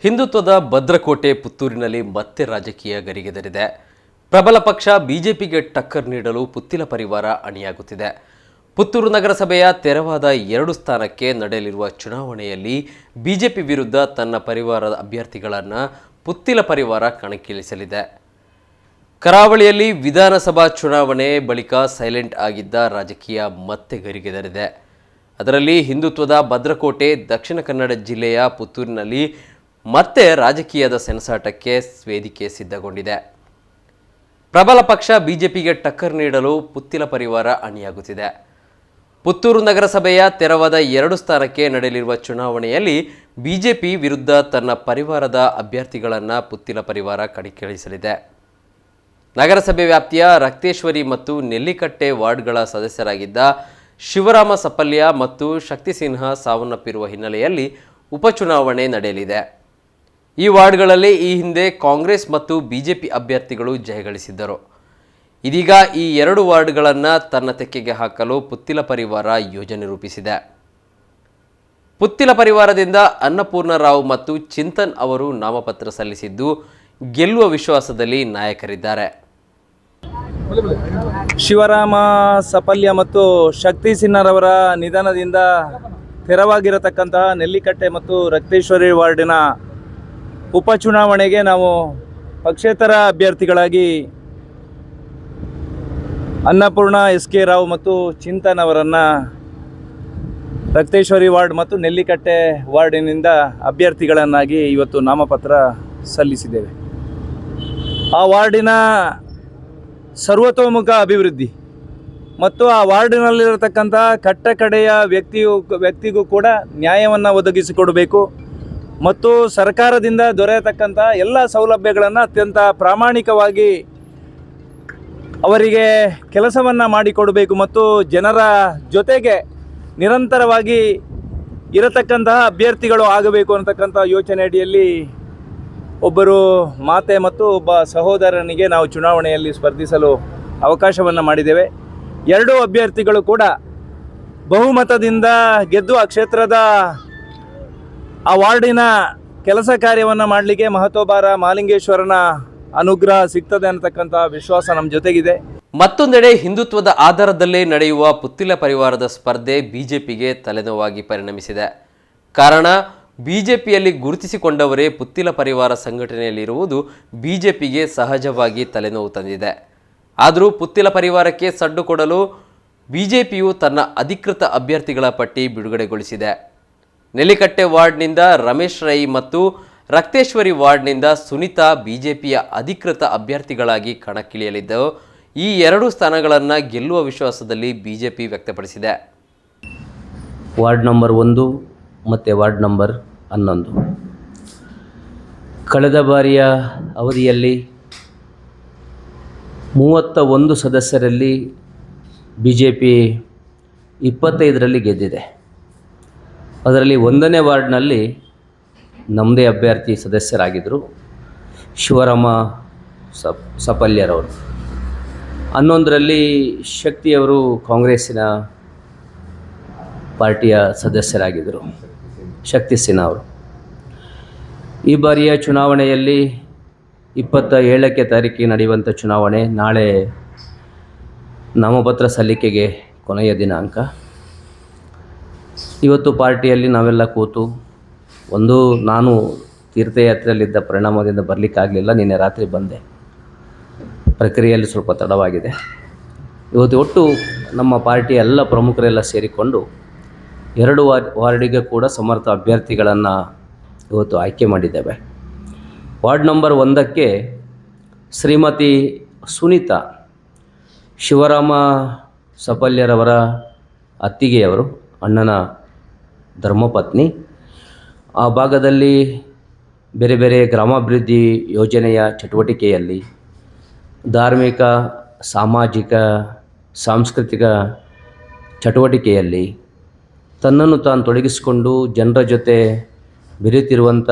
ಹಿಂದುತ್ವದ ಭದ್ರಕೋಟೆ ಪುತ್ತೂರಿನಲ್ಲಿ ಮತ್ತೆ ರಾಜಕೀಯ ಗರಿಗೆದರಿದೆ. ಪ್ರಬಲ ಪಕ್ಷ ಬಿಜೆಪಿಗೆ ಟಕ್ಕರ್ ನೀಡಲು ಪುತ್ತಿಲ ಪರಿವಾರ ಅಣಿಯಾಗುತ್ತಿದೆ. ಪುತ್ತೂರು ನಗರಸಭೆಯ ತೆರವಾದ 2 ಸ್ಥಾನಕ್ಕೆ ನಡೆಯಲಿರುವ ಚುನಾವಣೆಯಲ್ಲಿ ಬಿಜೆಪಿ ವಿರುದ್ಧ ತನ್ನ ಪರಿವಾರದ ಅಭ್ಯರ್ಥಿಗಳನ್ನು ಪುತ್ತಿಲ ಪರಿವಾರ ಕಣಕ್ಕಿಳಿಸಲಿದೆ. ಕರಾವಳಿಯಲ್ಲಿ ವಿಧಾನಸಭಾ ಚುನಾವಣೆ ಬಳಿಕ ಸೈಲೆಂಟ್ ಆಗಿದ್ದ ರಾಜಕೀಯ ಮತ್ತೆ ಗರಿಗೆದರಿದೆ. ಅದರಲ್ಲಿ ಹಿಂದುತ್ವದ ಭದ್ರಕೋಟೆ ದಕ್ಷಿಣ ಕನ್ನಡ ಜಿಲ್ಲೆಯ ಪುತ್ತೂರಿನಲ್ಲಿ ಮತ್ತೆ ರಾಜಕೀಯದ ಸೆಣಸಾಟಕ್ಕೆ ವೇದಿಕೆ ಸಿದ್ಧಗೊಂಡಿದೆ. ಪ್ರಬಲ ಪಕ್ಷ ಬಿಜೆಪಿಗೆ ಟಕ್ಕರ್ ನೀಡಲು ಪುತ್ತಿಲ ಪರಿವಾರ ಅಣಿಯಾಗುತ್ತಿದೆ. ಪುತ್ತೂರು ನಗರಸಭೆಯ ತೆರವಾದ 2 ಸ್ಥಾನಕ್ಕೆ ನಡೆಯಲಿರುವ ಚುನಾವಣೆಯಲ್ಲಿ ಬಿಜೆಪಿ ವಿರುದ್ಧ ತನ್ನ ಪರಿವಾರದ ಅಭ್ಯರ್ಥಿಗಳನ್ನು ಪುತ್ತಿಲ ಪರಿವಾರ ಕಣಕ್ಕಿಳಿಸಲಿದೆ. ನಗರಸಭೆ ವ್ಯಾಪ್ತಿಯ ರಕ್ತೇಶ್ವರಿ ಮತ್ತು ನೆಲ್ಲಿಕಟ್ಟೆ ವಾರ್ಡ್ಗಳ ಸದಸ್ಯರಾಗಿದ್ದ ಶಿವರಾಮ ಸಪಲ್ಯ ಮತ್ತು ಶಕ್ತಿ ಸಿನ್ಹಾ ಸಾವನ್ನಪ್ಪಿರುವ ಹಿನ್ನೆಲೆಯಲ್ಲಿ ಉಪಚುನಾವಣೆ ನಡೆಯಲಿದೆ. ಈ ವಾರ್ಡ್ಗಳಲ್ಲಿ ಈ ಹಿಂದೆ ಕಾಂಗ್ರೆಸ್ ಮತ್ತು ಬಿಜೆಪಿ ಅಭ್ಯರ್ಥಿಗಳು ಜಯಗಳಿಸಿದ್ದರು. ಇದೀಗ ಈ 2 ವಾರ್ಡ್ಗಳನ್ನು ತನ್ನ ತೆಕ್ಕೆಗೆ ಹಾಕಲು ಪುತ್ತಿಲ ಪರಿವಾರ ಯೋಜನೆ ರೂಪಿಸಿದೆ. ಪುತ್ತಿಲ ಪರಿವಾರದಿಂದ ಅನ್ನಪೂರ್ಣರಾವ್ ಮತ್ತು ಚಿಂತನ್ ಅವರು ನಾಮಪತ್ರ ಸಲ್ಲಿಸಿದ್ದು ಗೆಲ್ಲುವ ವಿಶ್ವಾಸದಲ್ಲಿ ನಾಯಕರಿದ್ದಾರೆ. ಶಿವರಾಮ ಸಪಲ್ಯ ಮತ್ತು ಶಕ್ತಿ ಸಿನ್ಹಾರವರ ನಿಧನದಿಂದ ತೆರವಾಗಿರತಕ್ಕಂತಹ ನೆಲ್ಲಿಕಟ್ಟೆ ಮತ್ತು ರಕ್ತೇಶ್ವರಿ ವಾರ್ಡಿನ ಉಪಚುನಾವಣೆಗೆ ನಾವು ಪಕ್ಷೇತರ ಅಭ್ಯರ್ಥಿಗಳಾಗಿ ಅನ್ನಪೂರ್ಣ SK ರಾವ್ ಮತ್ತು ಚಿಂತನ್ ಅವರನ್ನು ರಕ್ತೇಶ್ವರಿ ವಾರ್ಡ್ ಮತ್ತು ನೆಲ್ಲಿಕಟ್ಟೆ ವಾರ್ಡಿನಿಂದ ಅಭ್ಯರ್ಥಿಗಳನ್ನಾಗಿ ಇವತ್ತು ನಾಮಪತ್ರ ಸಲ್ಲಿಸಿದ್ದೇವೆ. ಆ ವಾರ್ಡಿನ ಸರ್ವತೋಮುಖ ಅಭಿವೃದ್ಧಿ ಮತ್ತು ಆ ವಾರ್ಡಿನಲ್ಲಿರತಕ್ಕಂಥ ಕಟ್ಟಕಡೆಯ ವ್ಯಕ್ತಿಗೂ ಕೂಡ ನ್ಯಾಯವನ್ನು ಒದಗಿಸಿಕೊಡಬೇಕು ಮತ್ತು ಸರ್ಕಾರದಿಂದ ದೊರೆಯತಕ್ಕಂಥ ಎಲ್ಲ ಸೌಲಭ್ಯಗಳನ್ನು ಅತ್ಯಂತ ಪ್ರಾಮಾಣಿಕವಾಗಿ ಅವರಿಗೆ ಕೆಲಸವನ್ನು ಮಾಡಿಕೊಡಬೇಕು ಮತ್ತು ಜನರ ಜೊತೆಗೆ ನಿರಂತರವಾಗಿ ಇರತಕ್ಕಂತಹ ಅಭ್ಯರ್ಥಿಗಳು ಆಗಬೇಕು ಅನ್ನತಕ್ಕಂಥ ಯೋಚನೆ ಅಡಿಯಲ್ಲಿ ಒಬ್ಬರು ಮಾತೆ ಮತ್ತು ಒಬ್ಬ ಸಹೋದರನಿಗೆ ನಾವು ಚುನಾವಣೆಯಲ್ಲಿ ಸ್ಪರ್ಧಿಸಲು ಅವಕಾಶವನ್ನು ಮಾಡಿದ್ದೇವೆ. 2 ಅಭ್ಯರ್ಥಿಗಳು ಕೂಡ ಬಹುಮತದಿಂದ ಗೆದ್ದು ಆ ಕ್ಷೇತ್ರದ ಆ ವಾರ್ಡಿನ ಕೆಲಸ ಕಾರ್ಯವನ್ನು ಮಾಡಲಿಕ್ಕೆ ಮಹತೋಬಾರ ಮಾಲಿಂಗೇಶ್ವರನ ಅನುಗ್ರಹ ಸಿಗ್ತದೆ ಅನ್ನತಕ್ಕಂಥ ವಿಶ್ವಾಸ ನಮ್ಮ ಜೊತೆಗಿದೆ. ಮತ್ತೊಂದೆಡೆ ಹಿಂದುತ್ವದ ಆಧಾರದಲ್ಲೇ ನಡೆಯುವ ಪುತ್ತಿಲ ಪರಿವಾರದ ಸ್ಪರ್ಧೆ ಬಿಜೆಪಿಗೆ ತಲೆನೋವಾಗಿ ಪರಿಣಮಿಸಿದೆ. ಕಾರಣ ಬಿಜೆಪಿಯಲ್ಲಿ ಗುರುತಿಸಿಕೊಂಡವರೇ ಪುತ್ತಿಲ ಪರಿವಾರ ಸಂಘಟನೆಯಲ್ಲಿರುವುದು ಬಿಜೆಪಿಗೆ ಸಹಜವಾಗಿ ತಲೆನೋವು ತಂದಿದೆ. ಆದರೂ ಪುತ್ತಿಲ ಪರಿವಾರಕ್ಕೆ ಸಡ್ಡು ಕೊಡಲು ಬಿಜೆಪಿಯು ತನ್ನ ಅಧಿಕೃತ ಅಭ್ಯರ್ಥಿಗಳ ಪಟ್ಟಿ ಬಿಡುಗಡೆಗೊಳಿಸಿದೆ. ನೆಲ್ಲಿಕಟ್ಟೆ ವಾರ್ಡ್ನಿಂದ ರಮೇಶ್ ರೈ ಮತ್ತು ರಕ್ತೇಶ್ವರಿ ವಾರ್ಡ್ನಿಂದ ಸುನೀತಾ ಬಿಜೆಪಿಯ ಅಧಿಕೃತ ಅಭ್ಯರ್ಥಿಗಳಾಗಿ ಕಣಕ್ಕಿಳಿಯಲಿದ್ದು ಈ 2 ಸ್ಥಾನಗಳನ್ನು ಗೆಲ್ಲುವ ವಿಶ್ವಾಸದಲ್ಲಿ ಬಿಜೆಪಿ ವ್ಯಕ್ತಪಡಿಸಿದೆ. ವಾರ್ಡ್ ನಂಬರ್ 1 ಮತ್ತು ವಾರ್ಡ್ ನಂಬರ್ 11 ಕಳೆದ ಬಾರಿಯ ಅವಧಿಯಲ್ಲಿ 31 ಸದಸ್ಯರಲ್ಲಿ ಬಿಜೆಪಿ 25ರಲ್ಲಿ ಗೆದ್ದಿದೆ. ಅದರಲ್ಲಿ 1ನೇ ವಾರ್ಡ್ನಲ್ಲಿ ನಮ್ಮದೇ ಅಭ್ಯರ್ಥಿ ಸದಸ್ಯರಾಗಿದ್ದರು ಶಿವರಾಮ ಸಪಲ್ಯರವರು. 11ರಲ್ಲಿ ಶಕ್ತಿಯವರು ಕಾಂಗ್ರೆಸ್ಸಿನ ಪಾರ್ಟಿಯ ಸದಸ್ಯರಾಗಿದ್ದರು ಶಕ್ತಿ ಸಿನ್ಹಾ ಅವರು. ಈ ಬಾರಿಯ ಚುನಾವಣೆಯಲ್ಲಿ 27ನೇ ತಾರೀಕಿಗೆ ನಡೆಯುವಂಥ ಚುನಾವಣೆ ನಾಳೆ ನಾಮಪತ್ರ ಸಲ್ಲಿಕೆಗೆ ಕೊನೆಯ ದಿನಾಂಕ. ಇವತ್ತು ಪಾರ್ಟಿಯಲ್ಲಿ ನಾವೆಲ್ಲ ಕೂತು ನಾನು ತೀರ್ಥಯಾತ್ರೆಯಲ್ಲಿದ್ದ ಪರಿಣಾಮದಿಂದ ಬರಲಿಕ್ಕಾಗಲಿಲ್ಲ. ನಿನ್ನೆ ರಾತ್ರಿ ಬಂದೆ. ಪ್ರಕ್ರಿಯೆಯಲ್ಲಿ ಸ್ವಲ್ಪ ತಡವಾಗಿದೆ. ಇವತ್ತು ಒಟ್ಟು ನಮ್ಮ ಪಾರ್ಟಿಯ ಎಲ್ಲ ಪ್ರಮುಖರೆಲ್ಲ ಸೇರಿಕೊಂಡು 2 ವಾರ್ಡಿಗೆ ಕೂಡ ಸಮರ್ಥ ಅಭ್ಯರ್ಥಿಗಳನ್ನು ಇವತ್ತು ಆಯ್ಕೆ ಮಾಡಿದ್ದೇವೆ. ವಾರ್ಡ್ ನಂಬರ್ 1ಕ್ಕೆ ಶ್ರೀಮತಿ ಸುನೀತಾ ಶಿವರಾಮ ಸಪಲ್ಯರವರ ಅತ್ತಿಗೆಯವರು, ಅಣ್ಣನ ಧರ್ಮಪತ್ನಿ. ಆ ಭಾಗದಲ್ಲಿ ಬೇರೆ ಬೇರೆ ಗ್ರಾಮಾಭಿವೃದ್ಧಿ ಯೋಜನೆಯ ಚಟುವಟಿಕೆಯಲ್ಲಿ ಧಾರ್ಮಿಕ, ಸಾಮಾಜಿಕ, ಸಾಂಸ್ಕೃತಿಕ ಚಟುವಟಿಕೆಯಲ್ಲಿ ತನ್ನನ್ನು ತಾನು ತೊಡಗಿಸಿಕೊಂಡು ಜನರ ಜೊತೆ ಬೆರೆತಿರುವಂಥ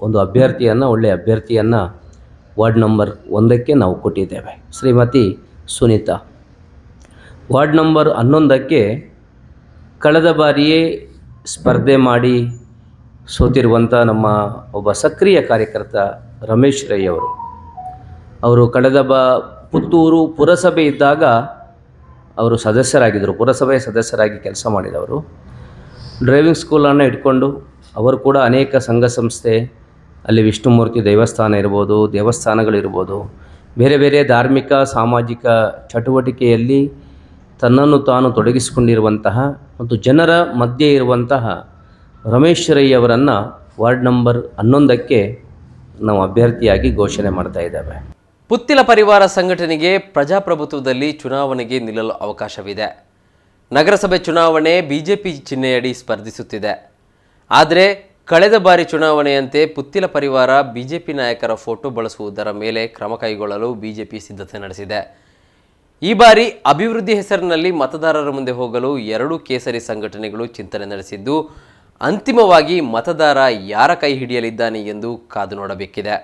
ಒಂದು ಒಳ್ಳೆಯ ಅಭ್ಯರ್ಥಿಯನ್ನು ವಾರ್ಡ್ ನಂಬರ್ 1ಕ್ಕೆ ನಾವು ಕೊಟ್ಟಿದ್ದೇವೆ, ಶ್ರೀಮತಿ ಸುನೀತಾ. ವಾರ್ಡ್ ನಂಬರ್ 11ಕ್ಕೆ ಕಳೆದ ಬಾರಿಯೇ ಸ್ಪರ್ಧೆ ಮಾಡಿ ಸೋತಿರುವಂಥ ನಮ್ಮ ಒಬ್ಬ ಸಕ್ರಿಯ ಕಾರ್ಯಕರ್ತ ರಮೇಶ್ ರೈ ಅವರು ಕಳೆದ ಪುತ್ತೂರು ಪುರಸಭೆ ಇದ್ದಾಗ ಅವರು ಸದಸ್ಯರಾಗಿದ್ದರು, ಪುರಸಭೆ ಸದಸ್ಯರಾಗಿ ಕೆಲಸ ಮಾಡಿದವರು. ಡ್ರೈವಿಂಗ್ ಸ್ಕೂಲನ್ನು ಇಟ್ಕೊಂಡು ಅವರು ಕೂಡ ಅನೇಕ ಸಂಘ ಸಂಸ್ಥೆ, ಅಲ್ಲಿ ವಿಷ್ಣುಮೂರ್ತಿ ದೇವಸ್ಥಾನ ಇರ್ಬೋದು, ದೇವಸ್ಥಾನಗಳಿರ್ಬೋದು, ಬೇರೆ ಬೇರೆ ಧಾರ್ಮಿಕ ಸಾಮಾಜಿಕ ಚಟುವಟಿಕೆಯಲ್ಲಿ ತನ್ನನ್ನು ತಾನು ತೊಡಗಿಸಿಕೊಂಡಿರುವಂತಹ ಮತ್ತು ಜನರ ಮಧ್ಯೆ ಇರುವಂತಹ ರಮೇಶ್ ರೈ ಅವರನ್ನು ವಾರ್ಡ್ ನಂಬರ್ 11ಕ್ಕೆ ನಾವು ಅಭ್ಯರ್ಥಿಯಾಗಿ ಘೋಷಣೆ ಮಾಡ್ತಾ ಇದ್ದೇವೆ. ಪುತ್ತಿಲ ಪರಿವಾರ ಸಂಘಟನೆಗೆ ಪ್ರಜಾಪ್ರಭುತ್ವದಲ್ಲಿ ಚುನಾವಣೆಗೆ ನಿಲ್ಲಲು ಅವಕಾಶವಿದೆ. ನಗರಸಭೆ ಚುನಾವಣೆ ಬಿಜೆಪಿ ಚಿಹ್ನೆಯಡಿ ಸ್ಪರ್ಧಿಸುತ್ತಿದೆ. ಆದರೆ ಕಳೆದ ಬಾರಿ ಚುನಾವಣೆಯಂತೆ ಪುತ್ತಿಲ ಪರಿವಾರ ಬಿಜೆಪಿ ನಾಯಕರ ಫೋಟೋ ಬಳಸುವುದರ ಮೇಲೆ ಕ್ರಮ ಕೈಗೊಳ್ಳಲು ಬಿಜೆಪಿ ಸಿದ್ಧತೆ ನಡೆಸಿದೆ. ಈ ಬಾರಿ ಅಭಿವೃದ್ಧಿ ಹೆಸರಿನಲ್ಲಿ ಮತದಾರರ ಮುಂದೆ ಹೋಗಲು 2 ಕೇಸರಿ ಸಂಘಟನೆಗಳು ಚಿಂತನೆ ನಡೆಸಿದ್ದು, ಅಂತಿಮವಾಗಿ ಮತದಾರ ಯಾರ ಕೈ ಹಿಡಿಯಲಿದ್ದಾನೆ ಎಂದು ಕಾದು ನೋಡಬೇಕಿದೆ.